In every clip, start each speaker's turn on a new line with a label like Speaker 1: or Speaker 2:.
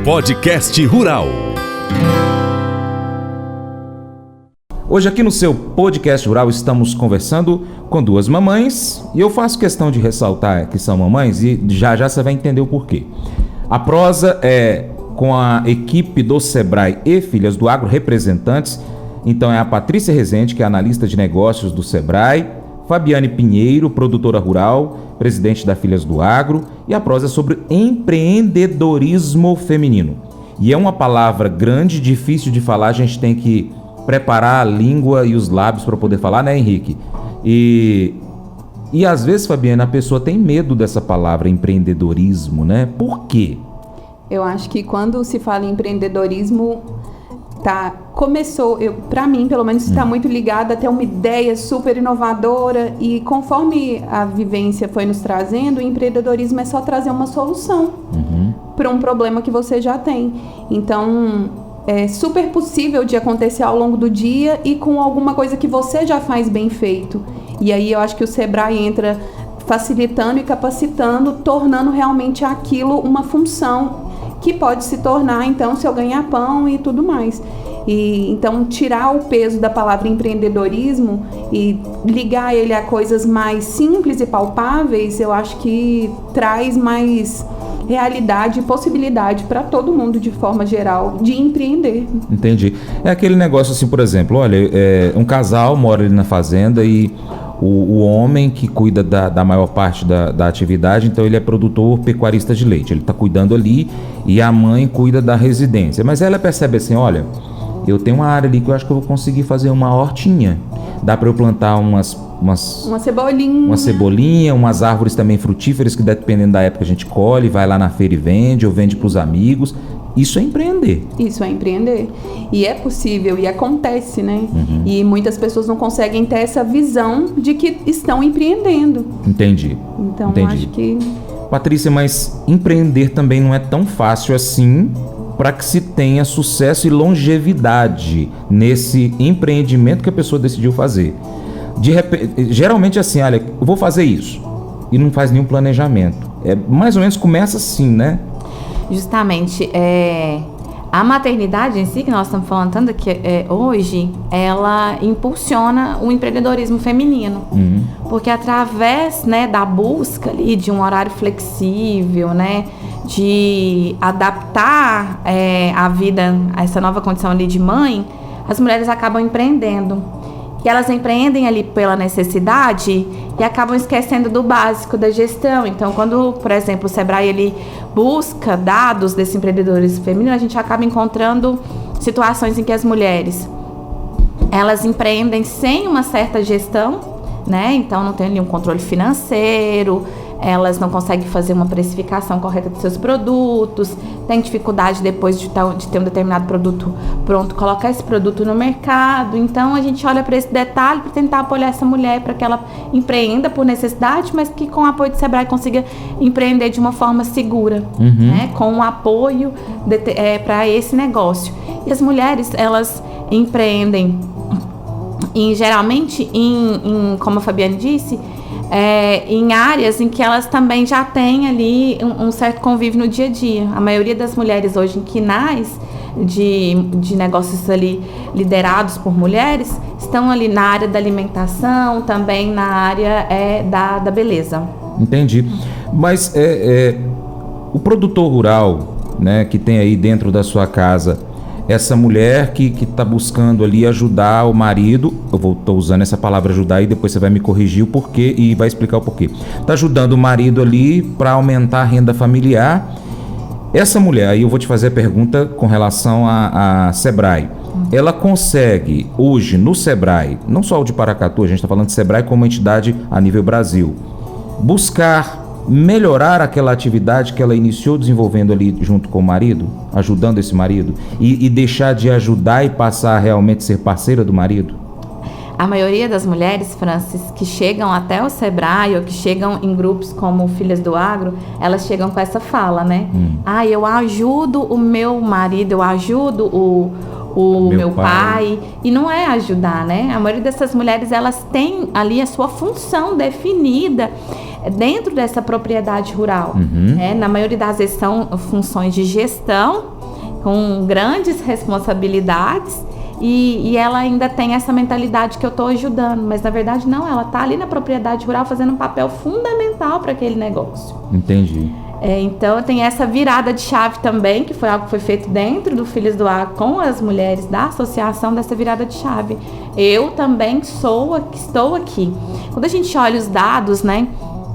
Speaker 1: Podcast Rural.
Speaker 2: Hoje aqui no seu Podcast Rural estamos conversando com duas mamães e eu faço questão de ressaltar que são mamães e já você vai entender o porquê. A prosa é com a equipe do Sebrae e Filhas do Agro, representantes. Então é a Patrícia Rezende, que é analista de negócios do Sebrae, Fabiane Pinheiro, produtora rural, presidente da Filhas do Agro, e a prosa é sobre empreendedorismo feminino. E é uma palavra grande, difícil de falar, a gente tem que preparar a língua e os lábios para poder falar, né, Henrique? E às vezes, Fabiana, a pessoa tem medo dessa palavra empreendedorismo, né? Por quê?
Speaker 3: Eu acho que quando se fala em empreendedorismo, para mim, pelo menos, está muito ligado a ter uma ideia super inovadora e conforme a vivência foi nos trazendo, o empreendedorismo é só trazer uma solução para um problema que você já tem. Então, é super possível de acontecer ao longo do dia e com alguma coisa que você já faz bem feito. E aí eu acho que o Sebrae entra facilitando e capacitando, tornando realmente aquilo uma função que pode se tornar, então, seu ganha-pão e tudo mais. E, então, tirar o peso da palavra empreendedorismo e ligar ele a coisas mais simples e palpáveis, eu acho que traz mais realidade e possibilidade para todo mundo, de forma geral, de empreender.
Speaker 2: Entendi. É aquele negócio assim, por exemplo, olha, um casal mora ali na fazenda e o homem que cuida da maior parte da atividade, então ele é produtor pecuarista de leite, ele está cuidando ali e a mãe cuida da residência. Mas ela percebe assim, olha, eu tenho uma área ali que eu acho que eu vou conseguir fazer uma hortinha. Dá para eu plantar uma cebolinha, umas árvores também frutíferas que dependendo da época a gente colhe, vai lá na feira e vende, ou vende para os amigos. Isso é empreender.
Speaker 3: Isso é empreender. E é possível, e acontece, né? E muitas pessoas não conseguem ter essa visão de que estão empreendendo.
Speaker 2: Entendi.
Speaker 3: Então, acho que...
Speaker 2: Patrícia, mas empreender também não é tão fácil assim para que se tenha sucesso e longevidade nesse empreendimento que a pessoa decidiu fazer. Geralmente assim, olha, eu vou fazer isso e não faz nenhum planejamento. Mais ou menos começa assim, né?
Speaker 4: Justamente, a maternidade em si, que nós estamos falando tanto aqui hoje, ela impulsiona o empreendedorismo feminino. Porque através, né, da busca ali de um horário flexível, né, de adaptar a vida a essa nova condição ali de mãe, as mulheres acabam empreendendo. E elas empreendem ali pela necessidade e acabam esquecendo do básico da gestão. Então, quando, por exemplo, o Sebrae ele busca dados desse empreendedorismo feminino, a gente acaba encontrando situações em que as mulheres elas empreendem sem uma certa gestão, né? Então, não tem nenhum controle financeiro, elas não conseguem fazer uma precificação correta dos seus produtos, tem dificuldade depois de ter um determinado produto pronto, colocar esse produto no mercado. Então a gente olha para esse detalhe para tentar apoiar essa mulher para que ela empreenda por necessidade, mas que com o apoio do Sebrae consiga empreender de uma forma segura, né? Com um apoio para esse negócio. E as mulheres, elas empreendem geralmente como a Fabiane disse, em áreas em que elas também já têm ali um certo convívio no dia a dia. A maioria das mulheres hoje em quinais de negócios ali liderados por mulheres estão ali na área da alimentação, também na área da beleza.
Speaker 2: Entendi. Mas o produtor rural, né, que tem aí dentro da sua casa, essa mulher que está buscando ali ajudar o marido, eu estou usando essa palavra ajudar e depois você vai me corrigir o porquê e vai explicar o porquê. Está ajudando o marido ali para aumentar a renda familiar. Essa mulher, aí eu vou te fazer a pergunta com relação a Sebrae. Ela consegue hoje no Sebrae, não só o de Paracatu, a gente está falando de Sebrae como entidade a nível Brasil, buscar melhorar aquela atividade que ela iniciou desenvolvendo ali junto com o marido, ajudando esse marido, e deixar de ajudar e passar a realmente ser parceira do marido?
Speaker 4: A maioria das mulheres, Francis, que chegam até o Sebrae ou que chegam em grupos como Filhas do Agro, elas chegam com essa fala, né? Eu ajudo o meu marido, eu ajudo o meu pai. E não é ajudar, né? A maioria dessas mulheres, elas têm ali a sua função definida dentro dessa propriedade rural. Na maioria das vezes são funções de gestão com grandes responsabilidades e ela ainda tem essa mentalidade que eu estou ajudando, mas na verdade não, ela está ali na propriedade rural fazendo um papel fundamental para aquele negócio.
Speaker 2: Entendi.
Speaker 4: Então tem essa virada de chave também, que foi algo que foi feito dentro do Filhas do Agro com as mulheres da associação, dessa virada de chave. Eu também estou aqui. Quando a gente olha os dados, né,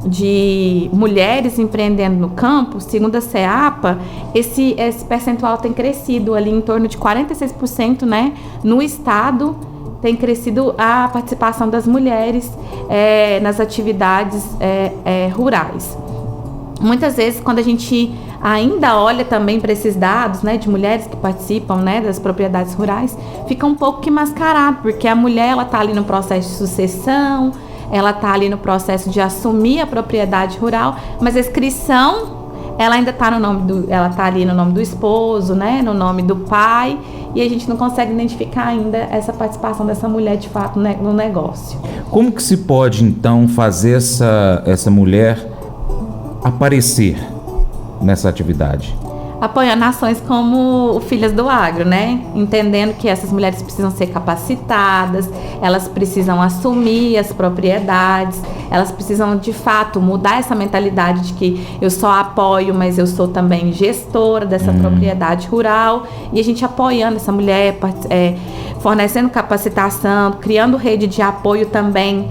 Speaker 4: de mulheres empreendendo no campo, segundo a CEAPA, esse percentual tem crescido ali em torno de 46%, né, no estado. Tem crescido a participação das mulheres nas atividades rurais. Muitas vezes, quando a gente ainda olha também para esses dados, né, de mulheres que participam, né, das propriedades rurais, fica um pouco que mascarado, porque a mulher ela está ali no processo de sucessão, ela está ali no processo de assumir a propriedade rural, mas a inscrição ela ainda está ali no nome do esposo, né, no nome do pai, e a gente não consegue identificar ainda essa participação dessa mulher de fato no negócio.
Speaker 2: Como que se pode então fazer essa mulher aparecer nessa atividade?
Speaker 4: Apoiando ações como o Filhas do Agro, né? Entendendo que essas mulheres precisam ser capacitadas, elas precisam assumir as propriedades, elas precisam de fato mudar essa mentalidade de que eu só apoio, mas eu sou também gestora dessa propriedade rural, e a gente apoiando essa mulher, fornecendo capacitação, criando rede de apoio também,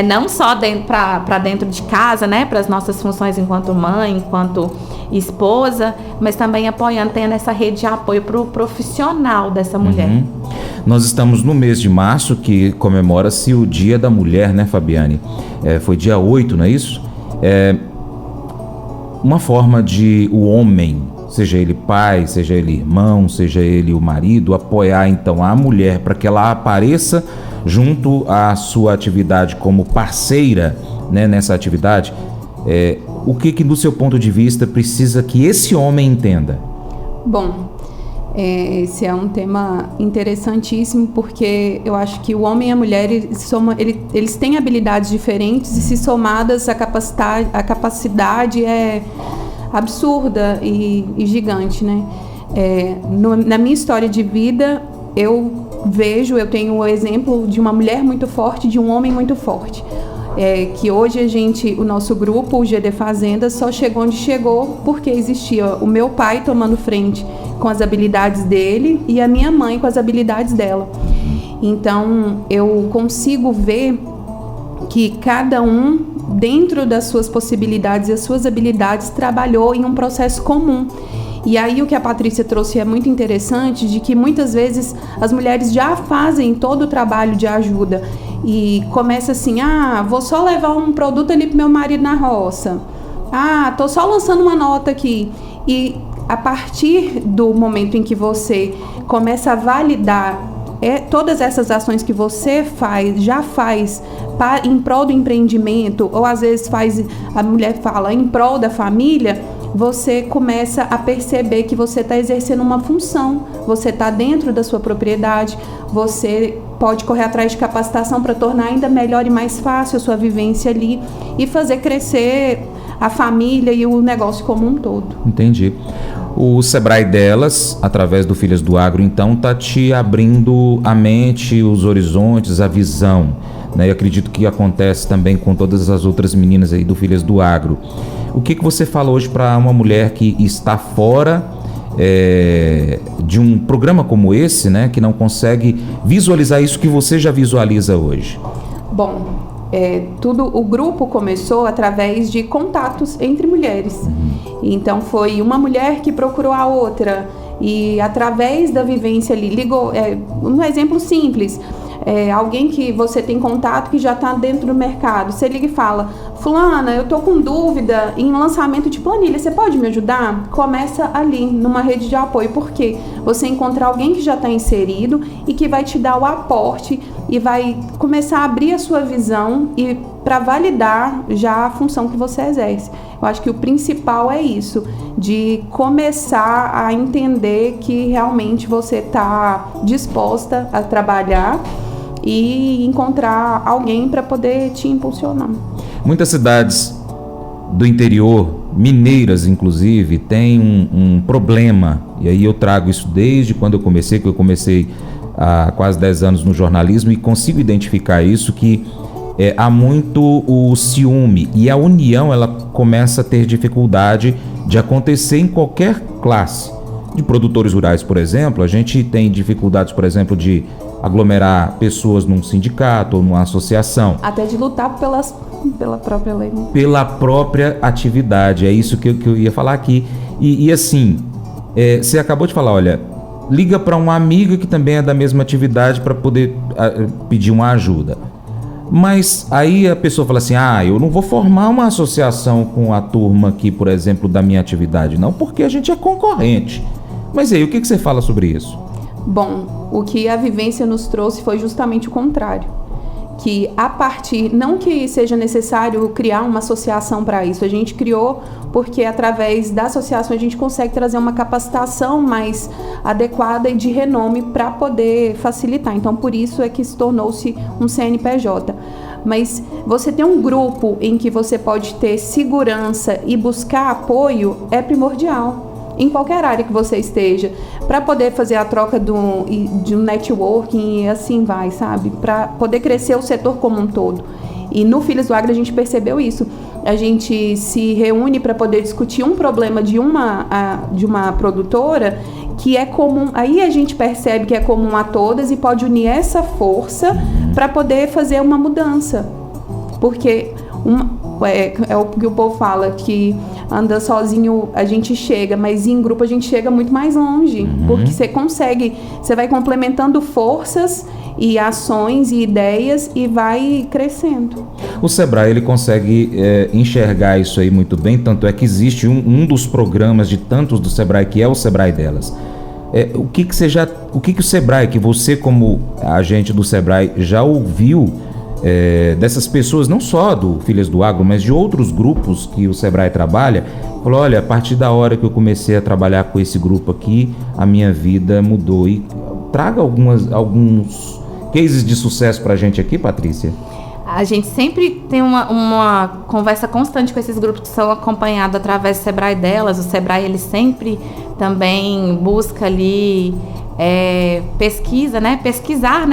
Speaker 4: não só para dentro de casa, né? Para as nossas funções enquanto mãe, enquanto esposa, mas também apoiando, tendo essa rede de apoio para o profissional dessa mulher.
Speaker 2: Nós estamos no mês de março, que comemora-se o Dia da Mulher, né, Fabiane? Foi dia 8, não é isso? Uma forma de o homem, seja ele pai, seja ele irmão, seja ele o marido, apoiar então a mulher para que ela apareça junto à sua atividade como parceira, né, nessa atividade. O que do seu ponto de vista precisa que esse homem entenda?
Speaker 3: Bom, esse é um tema interessantíssimo, porque eu acho que o homem e a mulher eles têm habilidades diferentes e, se somadas, a capacidade é absurda e gigante, né? Na minha história de vida, eu tenho o exemplo de uma mulher muito forte, de um homem muito forte. Que hoje o nosso grupo, o GD Fazenda, só chegou onde chegou porque existia o meu pai tomando frente com as habilidades dele e a minha mãe com as habilidades dela. Então, eu consigo ver que cada um, dentro das suas possibilidades e as suas habilidades, trabalhou em um processo comum. E aí o que a Patrícia trouxe é muito interessante, de que muitas vezes as mulheres já fazem todo o trabalho de ajuda e começa assim, vou só levar um produto ali pro meu marido na roça, tô só lançando uma nota aqui. E a partir do momento em que você começa a validar todas essas ações que você já faz em prol do empreendimento, ou às vezes a mulher fala, em prol da família, você começa a perceber que você está exercendo uma função, você está dentro da sua propriedade, você pode correr atrás de capacitação para tornar ainda melhor e mais fácil a sua vivência ali e fazer crescer a família e o negócio como um todo.
Speaker 2: Entendi. O Sebrae delas, através do Filhas do Agro, então, está te abrindo a mente, os horizontes, a visão, né? Eu acredito que acontece também com todas as outras meninas aí do Filhas do Agro. O que você fala hoje para uma mulher que está fora de um programa como esse, né, que não consegue visualizar isso que você já visualiza hoje? Bom,
Speaker 3: o grupo começou através de contatos entre mulheres. Então foi uma mulher que procurou a outra e, através da vivência ali, ligou. Um exemplo simples, alguém que você tem contato que já está dentro do mercado, você liga e fala: fulana, eu estou com dúvida em lançamento de planilha, você pode me ajudar? Começa ali, numa rede de apoio, porque você encontra alguém que já está inserido e que vai te dar o aporte e vai começar a abrir a sua visão e para validar já a função que você exerce. Eu acho que o principal é isso, de começar a entender que realmente você está disposta a trabalhar e encontrar alguém para poder te impulsionar.
Speaker 2: Muitas cidades do interior mineiras, inclusive, têm um problema, e aí eu trago isso desde quando eu comecei há quase 10 anos no jornalismo, e consigo identificar isso, que há muito o ciúme, e a união ela começa a ter dificuldade de acontecer em qualquer classe. De produtores rurais, por exemplo, a gente tem dificuldades, por exemplo, de aglomerar pessoas num sindicato ou numa associação.
Speaker 3: Até de lutar pela própria lei.
Speaker 2: Pela própria atividade, é isso que eu ia falar aqui. E assim, você acabou de falar, olha, liga para uma amiga que também é da mesma atividade para poder pedir uma ajuda. Mas aí a pessoa fala assim, eu não vou formar uma associação com a turma aqui, por exemplo, da minha atividade, não, porque a gente é concorrente. Mas aí, o que você fala sobre isso?
Speaker 3: Bom, o que a vivência nos trouxe foi justamente o contrário. Que a partir, não que seja necessário criar uma associação para isso, a gente criou porque através da associação a gente consegue trazer uma capacitação mais adequada e de renome para poder facilitar. Então, por isso é que se tornou-se um CNPJ. Mas você ter um grupo em que você pode ter segurança e buscar apoio é primordial. Em qualquer área que você esteja, para poder fazer a troca de um networking e assim vai, sabe? Para poder crescer o setor como um todo. E no Filhas do Agro a gente percebeu isso. A gente se reúne para poder discutir um problema de uma produtora que é comum. Aí a gente percebe que é comum a todas e pode unir essa força para poder fazer uma mudança. Porque é o que o povo fala, que anda sozinho a gente chega, mas em grupo a gente chega muito mais longe, porque você vai complementando forças e ações e ideias e vai crescendo.
Speaker 2: O Sebrae, ele consegue enxergar isso aí muito bem, tanto é que existe um dos programas de tantos do Sebrae, que é o Sebrae Delas. O que o Sebrae, que você como agente do Sebrae já ouviu dessas pessoas, não só do Filhas do Agro, mas de outros grupos que o Sebrae trabalha, falou, olha, a partir da hora que eu comecei a trabalhar com esse grupo aqui, a minha vida mudou. E traga alguns cases de sucesso pra gente aqui, Patrícia.
Speaker 4: A gente sempre tem uma conversa constante com esses grupos que são acompanhados através do Sebrae Delas. O Sebrae, ele sempre também busca ali pesquisar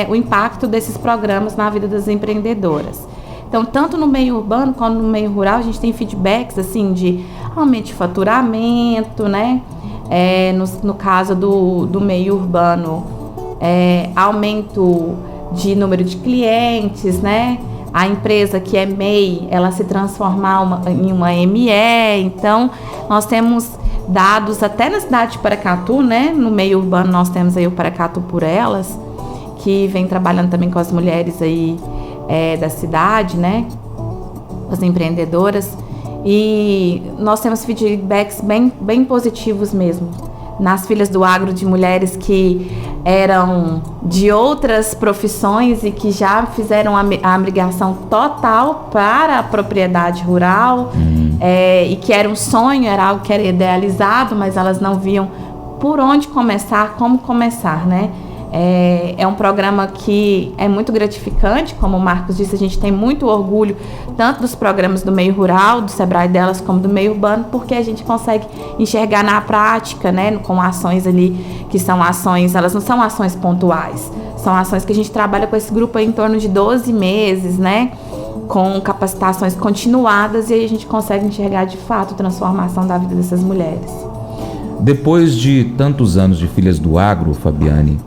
Speaker 4: o impacto desses programas na vida das empreendedoras. Então, tanto no meio urbano quanto no meio rural, a gente tem feedbacks assim, de aumento de faturamento, né? No caso do meio urbano, aumento de número de clientes, né? A empresa que é MEI, ela se transformar em uma ME. Então, nós temos dados até na cidade de Paracatu, né? No meio urbano nós temos aí o Paracatu por Elas, que vem trabalhando também com as mulheres aí da cidade, né? As empreendedoras. E nós temos feedbacks bem positivos mesmo. Nas Filhas do Agro, de mulheres que eram de outras profissões e que já fizeram a migração total para a propriedade rural, e que era um sonho, era algo que era idealizado, mas elas não viam por onde começar, como começar, né? É um programa que é muito gratificante, como o Marcos disse, a gente tem muito orgulho tanto dos programas do meio rural, do Sebrae Delas, como do meio urbano, porque a gente consegue enxergar na prática, né, com ações ali, que são ações, elas não são ações pontuais, são ações que a gente trabalha com esse grupo aí em torno de 12 meses, né, com capacitações continuadas, e aí a gente consegue enxergar de fato a transformação da vida dessas mulheres.
Speaker 2: Depois de tantos anos de Filhas do Agro, Fabiane,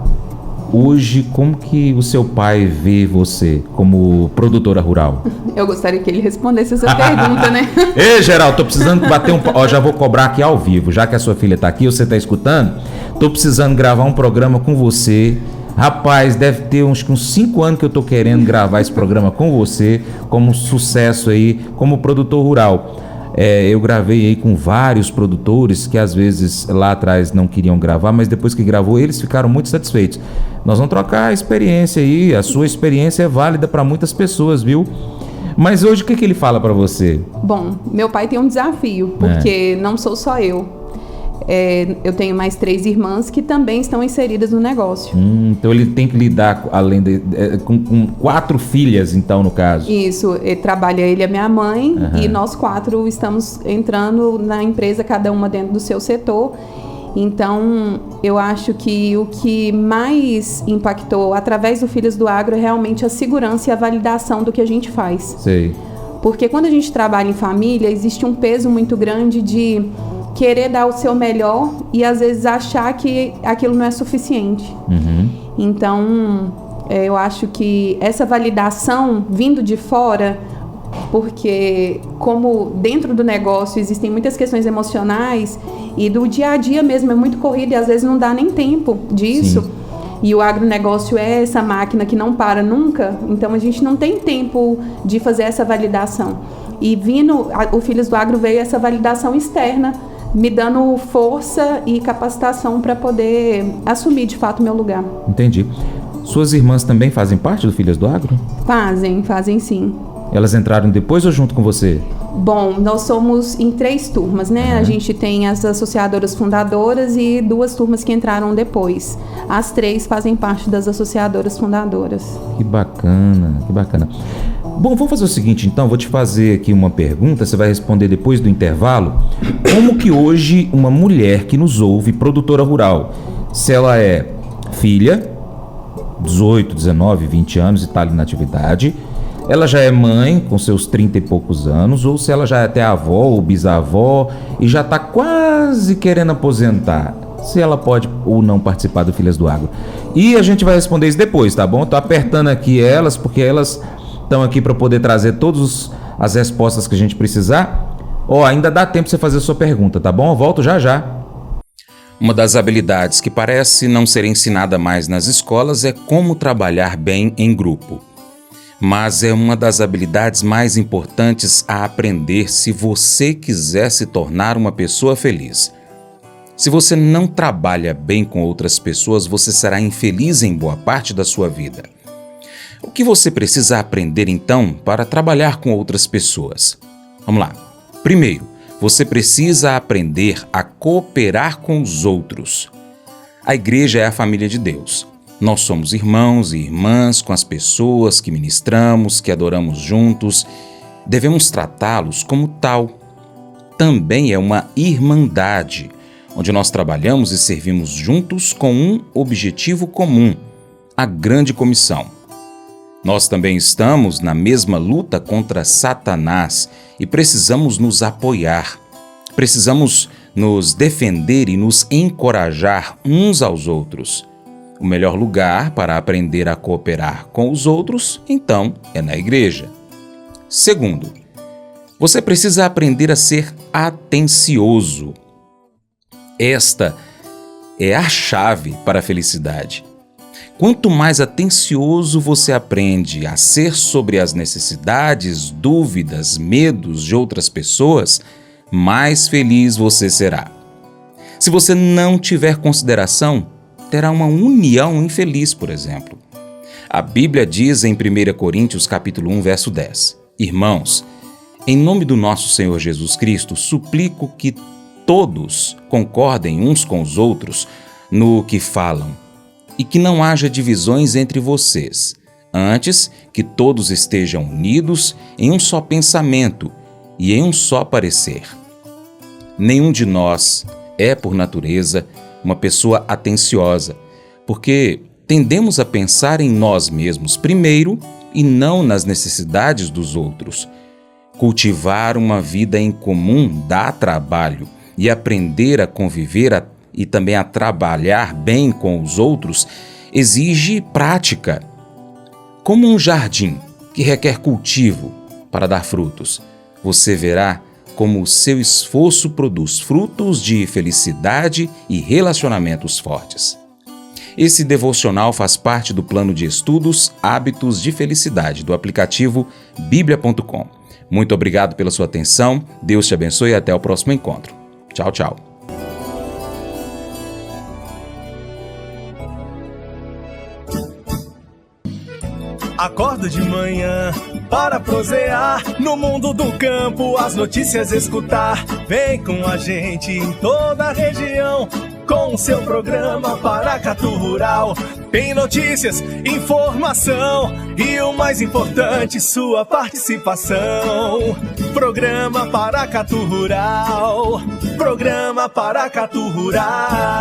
Speaker 2: hoje, como que o seu pai vê você como produtora rural?
Speaker 3: Eu gostaria que ele respondesse essa pergunta, né?
Speaker 2: Ei, Geraldo, tô precisando bater já vou cobrar aqui ao vivo, já que a sua filha tá aqui, você tá escutando? Tô precisando gravar um programa com você. Rapaz, deve ter uns 5 anos que eu tô querendo gravar esse programa com você, como sucesso aí, como produtor rural. Eu gravei aí com vários produtores que às vezes lá atrás não queriam gravar, mas depois que gravou eles ficaram muito satisfeitos. Nós vamos trocar a experiência aí, a sua experiência é válida para muitas pessoas, viu? Mas hoje o que ele fala para você?
Speaker 3: Bom, meu pai tem um desafio, porque não sou só eu. eu tenho mais 3 irmãs que também estão inseridas no negócio.
Speaker 2: Então ele tem que lidar, com 4 filhas, então, no caso.
Speaker 3: Isso, trabalha ele e a minha mãe, e nós 4 estamos entrando na empresa, cada uma dentro do seu setor. Então, eu acho que o que mais impactou através do Filhos do Agro é realmente a segurança e a validação do que a gente faz.
Speaker 2: Sei.
Speaker 3: Porque quando a gente trabalha em família, existe um peso muito grande de querer dar o seu melhor e às vezes achar que aquilo não é suficiente. Então, eu acho que essa validação vindo de fora, porque como dentro do negócio existem muitas questões emocionais e do dia a dia mesmo é muito corrido e às vezes não dá nem tempo disso. Sim. E o agronegócio é essa máquina que não para nunca, então a gente não tem tempo de fazer essa validação. E o Filhos do Agro veio essa validação externa, me dando força e capacitação para poder assumir de fato o meu lugar.
Speaker 2: Entendi. Suas irmãs também fazem parte do Filhos do Agro?
Speaker 3: Fazem sim.
Speaker 2: Elas entraram depois ou junto com você?
Speaker 3: Bom, nós somos em 3 turmas, né? A gente tem as associadoras fundadoras e 2 turmas que entraram depois. As 3 fazem parte das associadoras fundadoras.
Speaker 2: Que bacana, que bacana. Bom, vamos fazer o seguinte, então, vou te fazer aqui uma pergunta, você vai responder depois do intervalo. Como que hoje uma mulher que nos ouve, produtora rural, se ela é filha, 18, 19, 20 anos e está ali na atividade, ela já é mãe com seus 30 e poucos anos, ou se ela já é até avó ou bisavó e já está quase querendo aposentar, se ela pode ou não participar do Filhas do Agro. E a gente vai responder isso depois, tá bom? Tô apertando aqui elas, porque elas estão aqui para poder trazer todas as respostas que a gente precisar. Ainda dá tempo de você fazer a sua pergunta, tá bom? Eu volto já já.
Speaker 1: Uma das habilidades que parece não ser ensinada mais nas escolas é como trabalhar bem em grupo. Mas é uma das habilidades mais importantes a aprender se você quiser se tornar uma pessoa feliz. Se você não trabalha bem com outras pessoas, você será infeliz em boa parte da sua vida. O que você precisa aprender, então, para trabalhar com outras pessoas? Vamos lá. Primeiro, você precisa aprender a cooperar com os outros. A igreja é a família de Deus. Nós somos irmãos e irmãs com as pessoas que ministramos, que adoramos juntos. Devemos tratá-los como tal. Também é uma irmandade, onde nós trabalhamos e servimos juntos com um objetivo comum, a grande comissão. Nós também estamos na mesma luta contra Satanás e precisamos nos apoiar. Precisamos nos defender e nos encorajar uns aos outros. O melhor lugar para aprender a cooperar com os outros, então, é na igreja. Segundo, você precisa aprender a ser atencioso. Esta é a chave para a felicidade. Quanto mais atencioso você aprende a ser sobre as necessidades, dúvidas, medos de outras pessoas, mais feliz você será. Se você não tiver consideração, terá uma união infeliz, por exemplo. A Bíblia diz em 1 Coríntios capítulo 1, verso 10: Irmãos, em nome do nosso Senhor Jesus Cristo, suplico que todos concordem uns com os outros no que falam e que não haja divisões entre vocês. Antes, que todos estejam unidos em um só pensamento e em um só parecer. Nenhum de nós é, por natureza, uma pessoa atenciosa, porque tendemos a pensar em nós mesmos primeiro e não nas necessidades dos outros. Cultivar uma vida em comum dá trabalho e aprender a conviver e também a trabalhar bem com os outros exige prática. Como um jardim que requer cultivo para dar frutos, você verá como o seu esforço produz frutos de felicidade e relacionamentos fortes. Esse devocional faz parte do plano de estudos Hábitos de Felicidade do aplicativo biblia.com. Muito obrigado pela sua atenção, Deus te abençoe e até o próximo encontro. Tchau, tchau.
Speaker 5: Acordo de manhã para prosear no mundo do campo, as notícias escutar. Vem com a gente em toda a região com o seu programa Paracatu Rural. Tem notícias, informação e o mais importante, sua participação. Programa Paracatu Rural. Programa Paracatu Rural.